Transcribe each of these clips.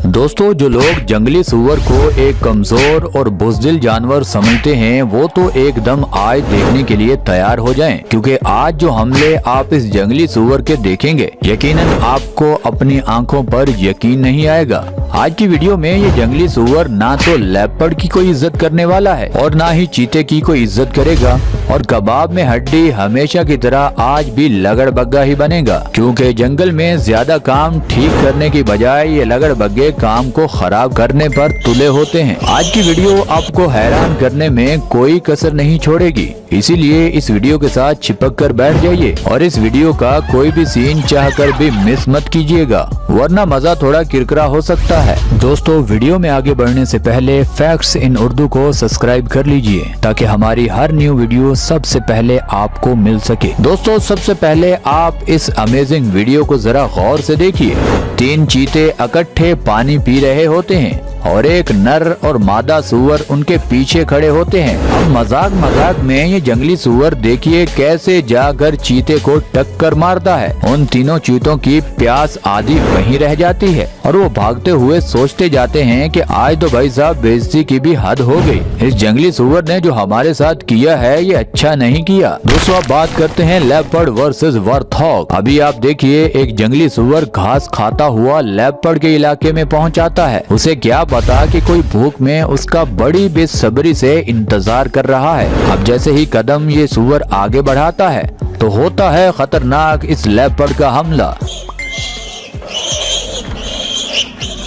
दोस्तों, जो लोग जंगली सूअर को एक कमजोर और बुज़दिल जानवर समझते हैं वो तो एकदम आज देखने के लिए तैयार हो जाएं, क्योंकि आज जो हमले आप इस जंगली सूअर के देखेंगे यकीनन आपको अपनी आंखों पर यकीन नहीं आएगा। आज की वीडियो में ये जंगली सूअर ना तो लेपर्ड की कोई इज्जत करने वाला है और ना ही चीते की कोई इज्जत करेगा, और कबाब में हड्डी हमेशा की तरह आज भी लगड़बग्गा ही बनेगा, क्योंकि जंगल में ज्यादा काम ठीक करने की बजाय ये लगड़बग्गे काम को खराब करने पर तुले होते हैं। आज की वीडियो आपको हैरान करने में कोई कसर नहीं छोड़ेगी, इसीलिए इस वीडियो के साथ चिपक कर बैठ जाइए और इस वीडियो का कोई भी सीन चाहकर भी मिस मत कीजिएगा, वरना मजा थोड़ा किरकिरा हो सकता है। दोस्तों, वीडियो में आगे बढ़ने से पहले फैक्ट्स इन उर्दू को सब्सक्राइब कर लीजिए ताकि हमारी हर न्यू वीडियो सबसे पहले आपको मिल सके। दोस्तों, सबसे पहले आप इस अमेजिंग वीडियो को जरा गौर से देखिए। 3 चीते इकट्ठे पानी पी रहे होते हैं और एक नर और मादा सूअर उनके पीछे खड़े होते हैं। अब मजाक में ये जंगली सूअर देखिए कैसे जाकर चीते को टक्कर मारता है। उन तीनों चीतों की प्यास आधी वहीं रह जाती है और वो भागते हुए सोचते जाते हैं कि आज तो भाई साहब बेइज्जती की भी हद हो गई। इस जंगली सूअर ने जो हमारे साथ किया है ये अच्छा नहीं किया। दोस्तों, अब बात करते हैं लेपर्ड वर्सेस वॉर्थॉग। अभी आप देखिए, एक जंगली सूअर घास खाता हुआ लेपर्ड के इलाके में पहुंचाता है। उसे क्या पता कि कोई भूख में उसका बड़ी बेसब्री से इंतजार कर रहा है। अब जैसे ही कदम ये सूअर आगे बढ़ाता है तो होता है खतरनाक इस लेपर्ड का हमला,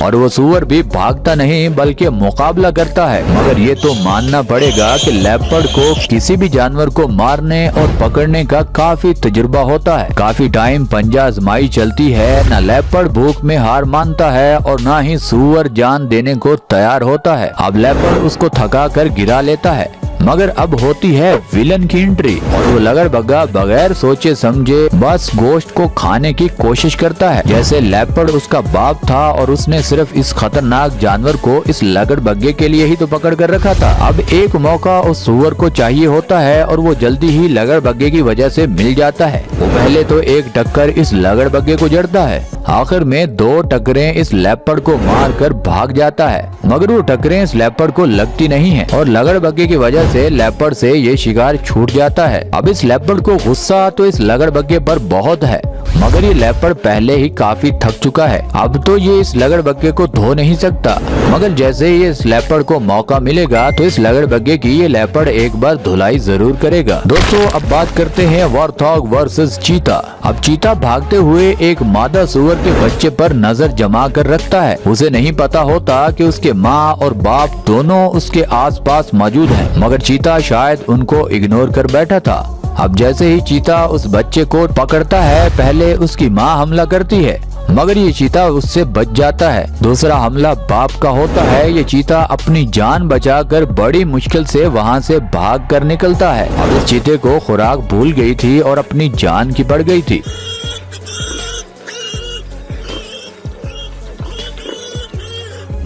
और वो सूअर भी भागता नहीं बल्कि मुकाबला करता है। मगर ये तो मानना पड़ेगा कि लेपर्ड को किसी भी जानवर को मारने और पकड़ने का काफी तजुर्बा होता है। काफी टाइम पंजा आजमाई चलती है, ना लेपर्ड भूख में हार मानता है और ना ही सूअर जान देने को तैयार होता है। अब लेपर्ड उसको थका कर गिरा लेता है, मगर अब होती है विलन की एंट्री और वो लगड़बग्गा बगैर सोचे समझे बस गोश्त को खाने की कोशिश करता है। जैसे लेपर्ड उसका बाप था और उसने सिर्फ इस खतरनाक जानवर को इस लगड़बग्गे के लिए ही तो पकड़ कर रखा था। अब एक मौका उस सूअर को चाहिए होता है और वो जल्दी ही लगड़बग्गे की वजह से मिल जाता है। वो पहले तो एक टक्कर इस लगड़बग्गे को जड़ता है, आखिर में 2 टक्करें इस लेपर्ड को मार कर भाग जाता है, मगर वो टक्करें इस लेपर्ड को लगती नहीं है और लगड़बग्गे की वजह से लेपर्ड से ये शिकार छूट जाता है। अब इस लेपर्ड को गुस्सा तो इस लगड़बग्गे पर बहुत है, मगर ये लेपर्ड पहले ही काफी थक चुका है। अब तो ये इस लगड़बग्गे को धो नहीं सकता, मगर जैसे ही इस लेपर्ड को मौका मिलेगा तो इस लगड़बग्गे की ये लेपर्ड एक बार धुलाई जरूर करेगा। दोस्तों, अब बात करते हैं वॉर्थॉग वर्सेस चीता। अब चीता भागते हुए एक मादा सूअर के बच्चे पर नजर जमा कर रखता है। उसे नहीं पता होता कि उसके माँ और बाप दोनों उसके आसपास मौजूद हैं, मगर चीता शायद उनको इग्नोर कर बैठा था। अब जैसे ही चीता उस बच्चे को पकड़ता है, पहले उसकी माँ हमला करती है, मगर ये चीता उससे बच जाता है। दूसरा हमला बाप का होता है। ये चीता अपनी जान बचाकर बड़ी मुश्किल से वहाँ से भाग कर निकलता है। अब इस चीते को खुराक भूल गई थी और अपनी जान की पड़ गई थी।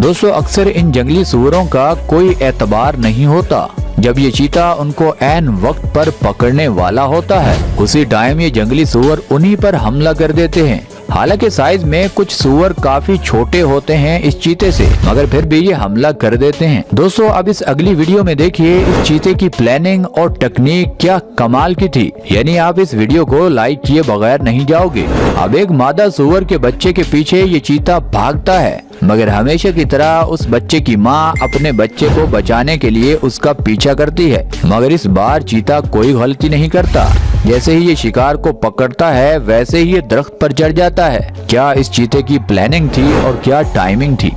दोस्तों, अक्सर इन जंगली सूअरों का कोई एतबार नहीं होता। जब ये चीता उनको ऐन वक्त पर पकड़ने वाला होता है, उसी टाइम ये जंगली सूअर उन्हीं पर हमला कर देते हैं। हालांकि साइज में कुछ सूअर काफी छोटे होते हैं इस चीते से, मगर फिर भी ये हमला कर देते हैं। दोस्तों, अब इस अगली वीडियो में देखिए इस चीते की प्लानिंग और टेक्निक क्या कमाल की थी, यानी आप इस वीडियो को लाइक किए बगैर नहीं जाओगे। अब एक मादा सूअर के बच्चे के पीछे ये चीता भागता है, मगर हमेशा की तरह उस बच्चे की माँ अपने बच्चे को बचाने के लिए उसका पीछा करती है, मगर इस बार चीता कोई गलती नहीं करता। जैसे ही ये शिकार को पकड़ता है वैसे ही ये दरख्त पर चढ़ जाता है। क्या इस चीते की प्लानिंग थी और क्या टाइमिंग थी।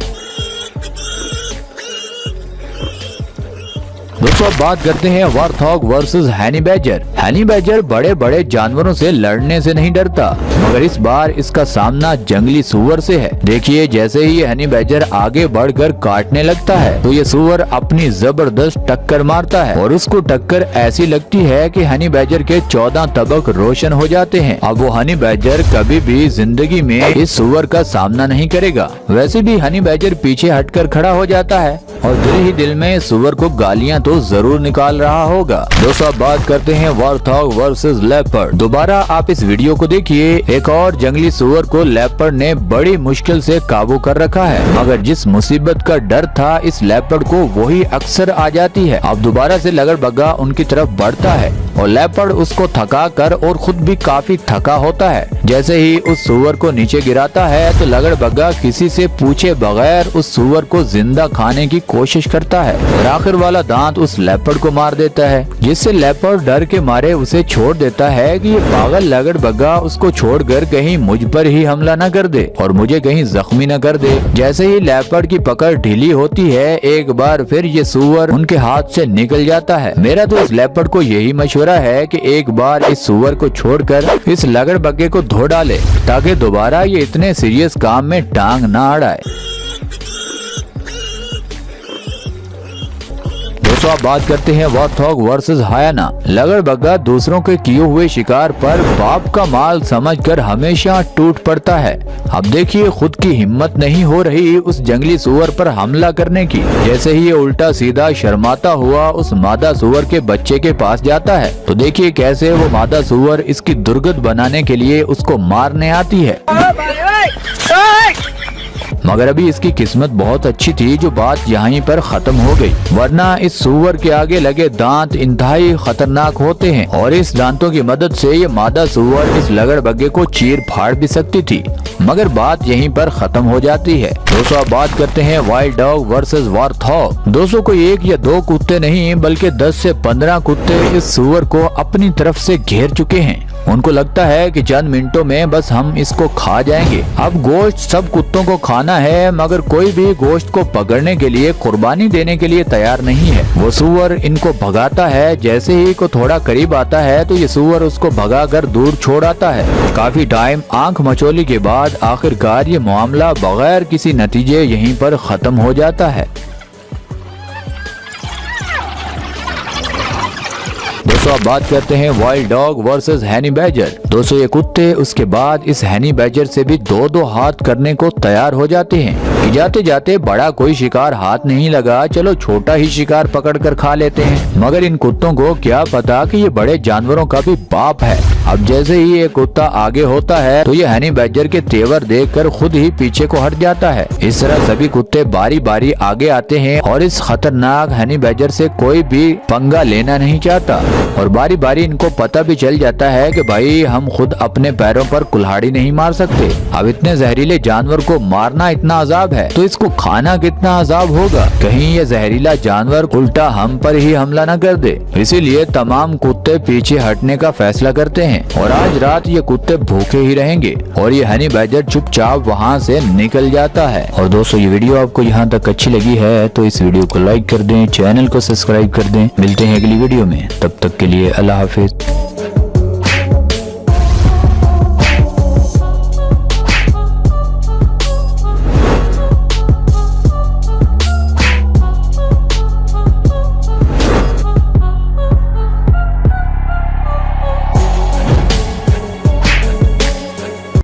दोस्तों, अब बात करते हैं warthog versus honey badger. Honey badger बड़े बड़े जानवरों से लड़ने से नहीं डरता, मगर इस बार इसका सामना जंगली सूअर से है। देखिए, जैसे ही हनी बैजर आगे बढ़कर काटने लगता है तो ये सूअर अपनी जबरदस्त टक्कर मारता है और उसको टक्कर ऐसी लगती है कि हनी बैजर के 14 तबक रोशन हो जाते हैं। अब वो हनी बैजर कभी भी जिंदगी में इस सूअर का सामना नहीं करेगा। वैसे भी हनी बैजर पीछे हटकर खड़ा हो जाता है और दिल ही दिल में सुअर को गालियां तो जरूर निकाल रहा होगा। दोस्तों अब बात करते हैं वार्थॉग वर्सेस लेपर्ड। दोबारा आप इस वीडियो को देखिए। एक और जंगली सुअर को लेपर्ड ने बड़ी मुश्किल से काबू कर रखा है, मगर जिस मुसीबत का डर था इस लेपर्ड को वही अक्सर आ जाती है। अब दोबारा से लगड़बग्गा उनकी तरफ बढ़ता है और लेपर्ड उसको थका कर और खुद भी काफी थका होता है। जैसे ही उस सुअर को नीचे गिराता है तो लगड़बग्गा किसी से पूछे बगैर उस सुअर को जिंदा खाने की कोशिश करता है और आखिर वाला दांत उस लेपर्ड को मार देता है, जिससे लेपर्ड डर के मारे उसे छोड़ देता है कि ये पागल लगड़बग्गा उसको छोड़कर कहीं मुझ पर ही हमला न कर दे और मुझे कहीं जख्मी न कर दे। जैसे ही लेपर्ड की पकड़ ढीली होती है एक बार फिर ये सुअर उनके हाथ से निकल जाता है। मेरा तो इस लेपर्ड को यही मशवरा है कि एक बार इस सुअर को छोड़कर इस लगड़बग्गे को धो डाले ताकि दोबारा ये इतने सीरियस काम में टांग ना अड़ाए। दोस्तों आप बात करते हैं वार्थॉग वर्सेस हायना। लगड़बग्गा दूसरों के किए हुए शिकार पर बाप का माल समझकर हमेशा टूट पड़ता है। अब देखिए खुद की हिम्मत नहीं हो रही उस जंगली सुअर पर हमला करने की। जैसे ही ये उल्टा सीधा शर्माता हुआ उस मादा सुअर के बच्चे के पास जाता है तो देखिए कैसे वो मादा सुअर इसकी दुर्गत बनाने के लिए उसको मारने आती है। मगर अभी इसकी किस्मत बहुत अच्छी थी जो बात यहीं पर खत्म हो गई, वरना इस सुअर के आगे लगे दांत इंतहाई खतरनाक होते हैं और इस दांतों की मदद से ये मादा सुअर इस लगड़बग्गे को चीर फाड़ भी सकती थी। मगर बात यहीं पर खत्म हो जाती है। दोस्तों अब बात करते हैं वाइल्ड डॉग वर्सेस वार्थॉग। दोस्तों कोई एक या दो कुत्ते नहीं बल्कि 10 से 15 कुत्ते इस सुअर को अपनी तरफ से घेर चुके हैं। उनको लगता है कि चंद मिनटों में बस हम इसको खा जाएंगे। अब गोश्त सब कुत्तों को खाना है, मगर कोई भी गोश्त को पकड़ने के लिए कुर्बानी देने के लिए तैयार नहीं है। वो सुअर इनको भगाता है। जैसे ही को थोड़ा करीब आता है तो ये सुअर उसको भगाकर दूर छोड़ आता है। काफी टाइम आंख मचोली के बाद आखिरकार ये मामला बगैर किसी नतीजे यहीं पर खत्म हो जाता है। दोस्तों अब बात करते हैं वाइल्ड डॉग वर्सेस हैनी बैजर। दोस्तों ये कुत्ते उसके बाद इस हैनी बैजर से भी दो हाथ करने को तैयार हो जाते हैं कि जाते जाते बड़ा कोई शिकार हाथ नहीं लगा, चलो छोटा ही शिकार पकड़ कर खा लेते हैं। मगर इन कुत्तों को क्या पता कि ये बड़े जानवरों का भी बाप है। अब जैसे ही ये कुत्ता आगे होता है तो ये हैनी बैजर के तेवर देखकर खुद ही पीछे को हट जाता है। इस तरह सभी कुत्ते बारी बारी आगे आते हैं और इस खतरनाक हैनी बैजर से कोई भी पंगा लेना नहीं चाहता और बारी बारी इनको पता भी चल जाता है कि भाई हम खुद अपने पैरों पर कुल्हाड़ी नहीं मार सकते। अब इतने जहरीले जानवर को मारना इतना अजाब है तो इसको खाना कितना अजाब होगा। कहीं ये जहरीला जानवर उल्टा हम पर ही हमला न कर दे। इसीलिए तमाम कुत्ते पीछे हटने का फैसला करते हैं और आज रात ये कुत्ते भूखे ही रहेंगे और ये हनी बैजर चुपचाप वहाँ से निकल जाता है। और दोस्तों ये वीडियो आपको यहाँ तक अच्छी लगी है तो इस वीडियो को लाइक कर दें, चैनल को सब्सक्राइब कर दें। मिलते हैं अगली वीडियो में, तब तक के लिए अल्लाह हाफिज।